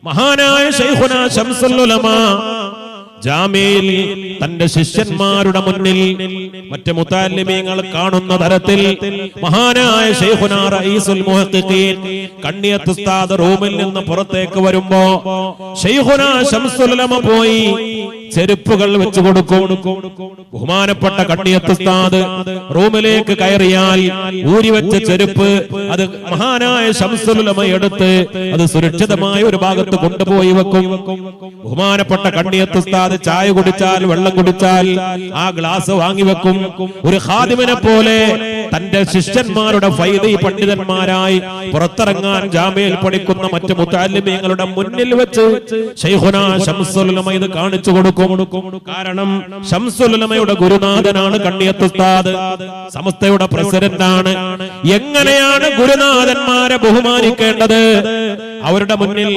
മഹാനായ ശൈഖുനാ ശംസുൽ ഉലമ ജാമിയിൽ തന്റെ ശിഷ്യന്മാരുടെ മുന്നിൽ മറ്റ് മുതഅല്ലിമീങ്ങൾ കാണുന്ന തരത്തിൽ മഹാനായ ശൈഖുനാ റഈസുൽ മുഹഖഖീൻ കണ്ണിയത്ത് ഉസ്താദ് റൂമിൽ നിന്ന് പുറത്തേക്ക് വരുമ്പോ ശൈഖുനാ ശംസുൽ ഉലമ പോയി ചെരുപ്പുകൾ വെച്ചു കൊടുക്കും. ബഹുമാനപ്പെട്ട കണ്ണിയത്ത് ഉസ്താദ് റൂമിലേക്ക് കയറിയാൽ ഊരി വെച്ച ചെരുപ്പ് അത് മഹാനായ ശംസുൽ ഉലമ എടുത്ത് അത് സുരക്ഷിതമായ ഒരു ഭാഗത്ത് കൊണ്ടുപോയി വെക്കും. ബഹുമാനപ്പെട്ട കണ്ണിയത്ത് ഉസ്താദ് ചായ കുടിച്ചാൽ വെള്ളം കുടിച്ചാൽ ആ ഗ്ലാസ് വാങ്ങി വെക്കും. ഒരു ഖാദിമിനെ പോലെ തന്റെ ശിഷ്യന്മാരുടെ ഫൈദി പണ്ഡിതന്മാരായി പുറത്തിറങ്ങാൻ ജാമിയിൽ പഠിക്കുന്ന മറ്റ് മുതഅല്ലിമീങ്ങളുടെ മുന്നിൽ വെച്ച് ശൈഖുനാ ശംസുൽ ഉലമ ഇത് കാണിച്ചു കൊടുക്കും. കാരണം ശംസുൽ ഉലമയുടെ ഗുരുനാഥനാണ് കണ്ണിയത്ത് ഉസ്താദ്, സമസ്തയുടെ പ്രസിഡന്റാണ്. എങ്ങനെയാണ് ഗുരുനാഥന്മാരെ ബഹുമാനിക്കേണ്ടത്? അവരുടെ മുന്നിൽ